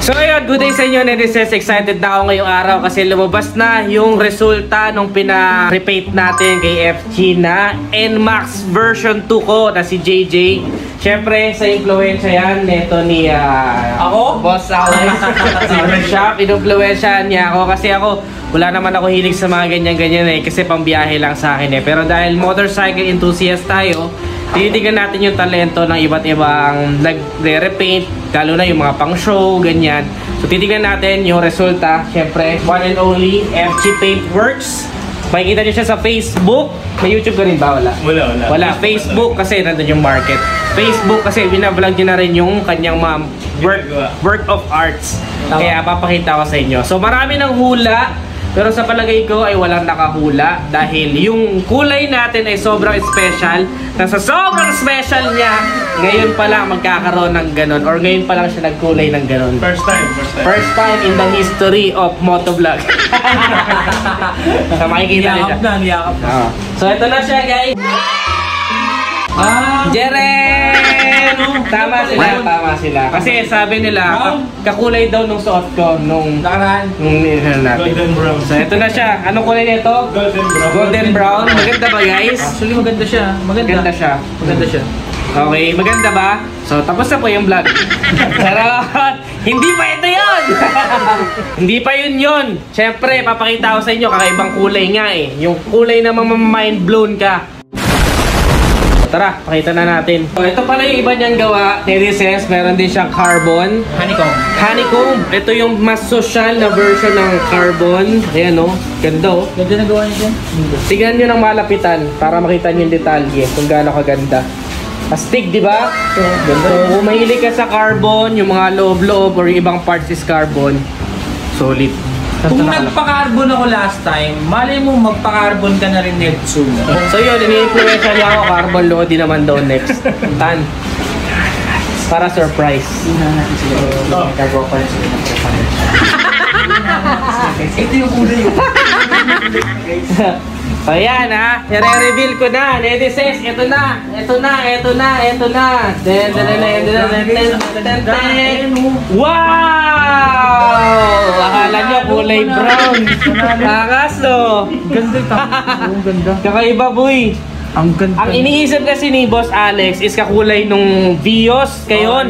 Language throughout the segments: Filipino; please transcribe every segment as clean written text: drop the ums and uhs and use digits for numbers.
So ayun, good day sa inyo, netizens. Excited na ako ngayong araw kasi lumabas na yung resulta nung pina-repaint natin kay FG na NMAX version 2 ko na si JJ. Siyempre, sa influensya yan, neto ni ako? Boss Alex. Shop, in-influensya niya ako kasi ako, wala naman ako hilig sa mga ganyan-ganyan eh, kasi pambiyahe lang sa akin eh. Pero dahil motorcycle enthusiast tayo, tinitignan natin yung talento ng iba't ibang nagre-repaint, lalo na yung mga pang-show, ganyan. So titignan natin yung resulta. Siyempre, one and only FG Paint Works. Makikita nyo siya sa Facebook. May YouTube ka rin ba? Wala? Wala. Facebook kasi nandun yung market. Facebook kasi binablog nyo na rin yung kanyang mga work of arts. Kaya papakita ko sa inyo. So marami ng hula. Pero sa palagay ko ay walang nakahula dahil yung kulay natin ay sobrang special. Nasa sobrang special niya, ngayon pa lang magkakaroon ng ganon or ngayon pa lang siya nagkulay ng ganon. First time in the history of motovlog. So makikita niyo siya. Niyakap na. So ito na siya, guys. Jeren! Tama sila. Kasi sabi nila, kakulay daw nung suot ko nung nakaraan. Golden brown. So ito na siya. Anong kulay nito? Golden brown. Maganda ba, guys? Actually, maganda siya. Maganda siya. Okay, maganda ba? So tapos na po yung vlog. Charot! Hindi pa ito yun! Hindi pa yun. Siyempre, papakita ko sa inyo, kakaibang kulay nga eh. Yung kulay na mind blown ka. Tara, pakita na natin. So, ito pala yung iba niyang gawa. Netizens, meron din siyang carbon. Honeycomb. Ito yung mas social na version ng carbon. Ayan o. Ganda o. Ganda na gawa niya dyan. Tignan nyo ng malapitan para makita nyo yung detalye kung gaano kaganda. Astig, di ba? So, kung mahilig ka sa carbon, yung mga loob-loob or yung ibang parts is carbon, solid. Kung nagpa-carbon ako last time, malay mo magpa-carbon ka na rin next soon. So yun, ini-influensya niya ako, carbon Lodi naman daw next. Tan. Para surprise. Ito yung kulay yun. So yan ha, i-reveal ko na, netizens, ito na. Wow! Akala nyo kulay brown. Angas no? Ganda. Kakaiba boy. Ang iniisip kasi ni Boss Alex is kakulay nung Vios kayon.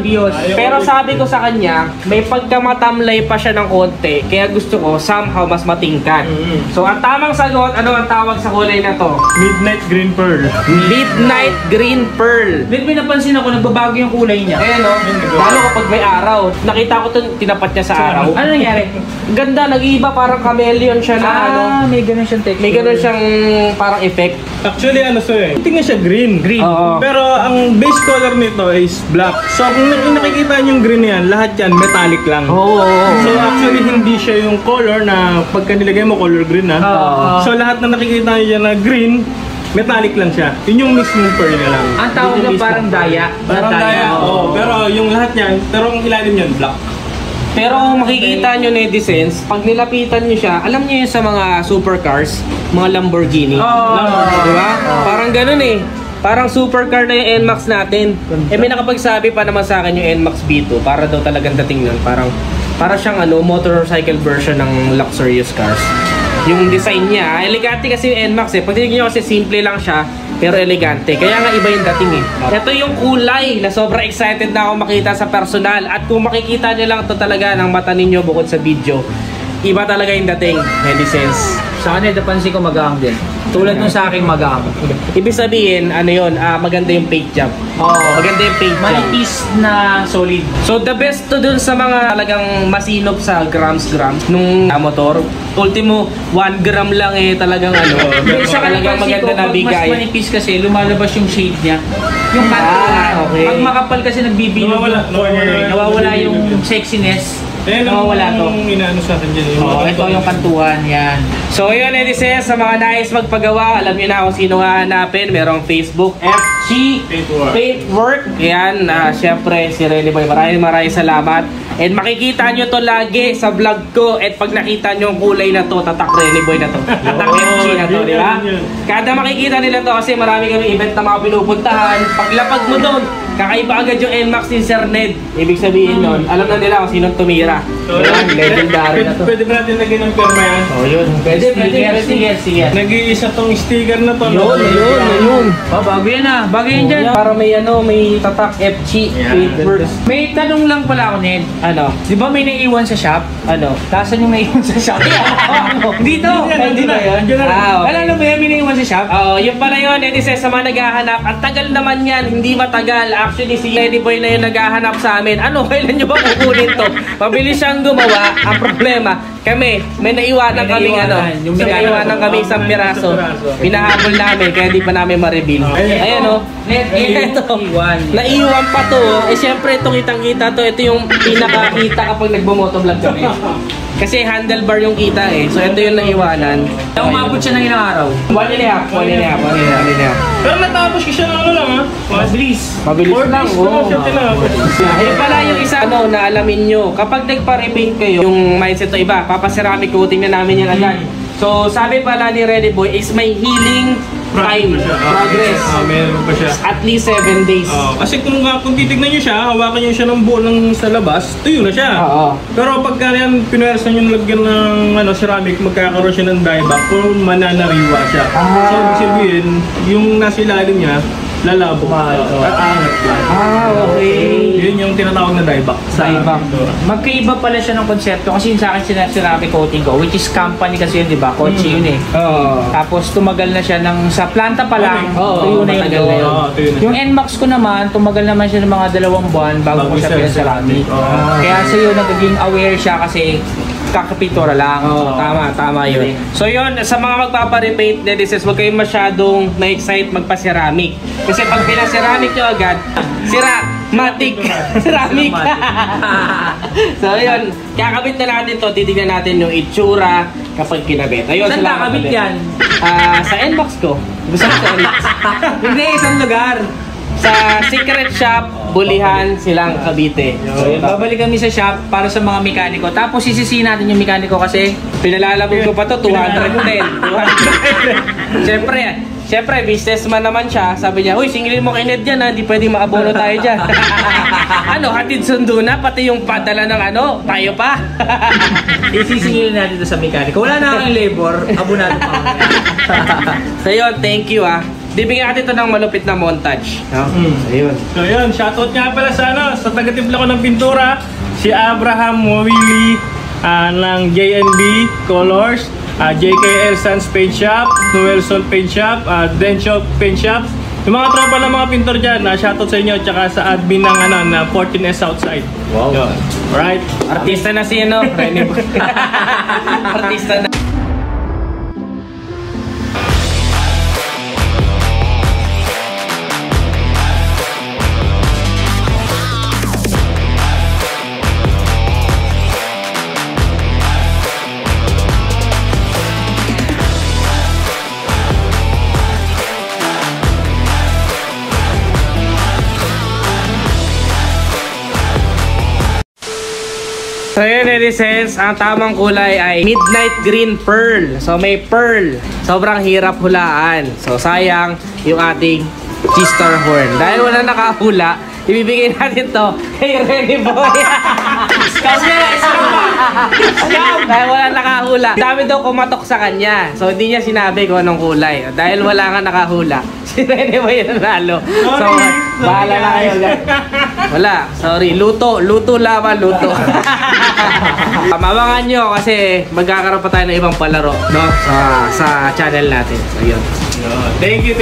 Pero sabi ko sa kanya, may pagkamatamlay pa siya ng konti. Kaya gusto ko somehow mas matingkad. So ang tamang sagot, ano ang tawag sa kulay na to? Midnight Green Pearl. Midnight Green Pearl. May napansin ako, nagbabago yung kulay niya. Ayan o, lalo kapag may araw. Nakita ko ito, tinapat niya sa araw. Ano nangyari? Ganda, nag-iiba, parang chameleon siya na ano. May ganun siyang texture. May ganun siyang parang effect. Actually, ano so eh, tingnan siya green. Oo. Pero ang base color nito is black. So kung nakikita niyo yung green yan, lahat yan metallic lang. Oo. So actually, hindi siya yung color na pagka nilagay mo color green na. So lahat na nakikita niyo dyan na green, metallic lang siya. Yun yung mismong pearl na lang. Ang tawag na parang daya. Parang daya. Oo. Pero yung lahat yan, pero ang ilalim yan, black. Pero makikita nyo netizens, pag nilapitan nyo siya, alam nyo yun sa mga supercars, mga Lamborghini. Diba? Parang ganun eh. Parang supercar na yung NMAX natin. May nakapagsabi pa naman sa akin yung NMAX B2, para daw talagang dating nun. Parang siyang motorcycle version ng luxurious cars. Yung design niya, elegante kasi yung NMAX eh. Pag tingin nyo kasi simple lang siya, pero elegante. Kaya nga iba yung dating eh. Ito yung kulay na sobrang excited na ako makita sa personal. At kung makikita nyo lang ito talaga ng mata ninyo bukod sa video, iba talaga yung dating, netizens. Sa akin, napansin ko magaang din. Tulad nung sa akin magaang. Ibig sabihin, ano yun, maganda yung paint job. Maganda yung paint job. Manipis na solid. So the best to dun sa mga talagang masinop sa grams nung motor. Ultimo, 1 gram lang eh talagang talagang maganda na bigay. Mas manipis kasi, lumalabas yung shade niya. Yung okay. Pag makapal kasi nagbibilog. Nawawala yung sexiness. Nawawala to. Inaano sa atin dyan. Ito yung kantuhan, yan. So yun, netizens, sa mga nais magpagawa, alam niyo na kung sino nga hanapin. Merong Facebook, FG Paintwork. Yan, syempre si Rene Boy. Maraming salamat. And makikita nyo to lagi sa vlog ko. At pag nakita nyo yung kulay na to, tatak Rene Boy na to. Tatak FG na to, di ba? Kada makikita nila to kasi marami kami event na mga pinupuntahan. Paglapag mo doon, Kakaiba agad yung NMAX ni Sir Ned. Ibig sabihin nun, alam na nila kung sinong tumira. Yan, legendary na to. Pwede ba natin lagyan ng perma yan? Oh, yun. Pwede. Sige. Nag-iisa tong sticker na to. Yun. Bago yan ah. Bago yan dyan. Para may may tatak FG. May tanong lang pala ako, Ned. Ano? Di ba may naiiwan sa shop? Ano? Tasan yung naiiwan sa shop? Dito! Hindi na yan. Alam mo yan, may naiiwan sa shop? Oo, yun pala yun. Eddie says sa mga naghahanap. Ang tagal naman yan. Hindi matagal. Actually, si Eddie Boy na yung naghahanap sa amin. Ano? Kailan nyo ba kukunin to? Mabilis siyang gumawa. Ang problema, kami, may naiwanan kaming may naiwanan kami isang piraso. Pinahabol namin, kaya di pa namin ma-reveal. Ayan o. Ito. Naiwan pa to. Eh syempre, ito kitang-kita to. Ito yung pinakakita kapag nagbo-motovlog kami. Kasi handlebar yung kita eh. So ito yung naiwanan. Umabot siya ng ilang araw. 1.5. Pero natapos ko siya ng ano lang ha? Mabilis. Mabilis lang. Oo. Ayun pala yung isa na alamin nyo. Kapag nagpa-repaint kayo, yung mindset to iba, papaceramic coating na namin yan agad. So sabi pala ni Ready Boy is may healing time, progress. Meron pa siya. At least 7 days. Kasi kung titignan nyo siya, hawakan nyo siya ng buo ng sa labas, tuyo na siya. Pero pagka yan, pinuwersa nyo nalagyan ng ceramic, magkakaroon siya ng dieback kung mananariwa siya. So, ibig sabihin, yung nasa ilalim niya, lalabo. Aangat yan. Okay. Yun yung tinatawag na dieback. Dieback. Magkaiba pala siya ng konsepto kasi yung sa akin ceramic coating ko, which is company kasi yun, di ba? Kotse yun eh. Tapos tumagal na siya sa planta pa lang. Tuyo na yun. Yung NMAX ko naman, tumagal naman siya ng mga 2 buwan bago ko siya pinag-ceramic. Kaya sa'yo nagiging aware siya kasi kakapintura lang. Tama yun. So yun, sa mga magpaparepaint, Dedices, huwag kayong masyadong na-excite magpa-ceramic. Kasi pag pina-ceramic nyo agad, matik. Ceramic. So yun, kakabit na natin to, titignan natin yung itsura kapag kinabit. Ayun, saan kakabit yan? Sa NMAX ko. Gusto ko sa NMAX. Hindi, isang lugar. Sa Secret Shop, Bulihan, Silang, Cavite. So, babalik kami sa shop para sa mga mekaniko. Tapos sisisihin natin yung mekaniko kasi pinalalabog ko pa to, 210. Siyempre, businessman naman siya. Sabi niya, uy, singilin mo kay Ned yan ha, di pwedeng maabono tayo dyan. Hatid sundo na, pati yung padala ng tayo pa. isisingilin natin ito sa mekaniko. Wala na akong labor, abonado pa. So yun, thank you Bibigyan natin ito ng malupit na montage. Ayun. So yun, shoutout nga pala sa taga-timpla ko ng pintura, si Abraham Mawili ng JNB Colors, JKL Sans Paint Shop, Noelson Paint Shop, Denshop Paint Shop. Yung mga tropa ng mga pintor dyan, shoutout sa inyo, tsaka sa admin ng 14S Southside. Wow. Yun. Alright. Artista na si Rene. Artista na. So yun, Dedices, ang tamang kulay ay Midnight Green Pearl. So may pearl. Sobrang hirap hulaan. So sayang yung ating G-Star horn. Dahil wala nakahula, ibibigay natin to kay Rene Boy. Dahil wala nakahula. Dami daw kumatok sa kanya. So hindi niya sinabi kung anong kulay. Dahil wala nga nakahula, si Rene Boy yung nanalo. So bahala na kayo guys. Wala, sorry. Luto laban. Mabangan nyo kasi magkakaroon pa tayo ng ibang palaro, no? Sa channel natin. So yun. Thank you.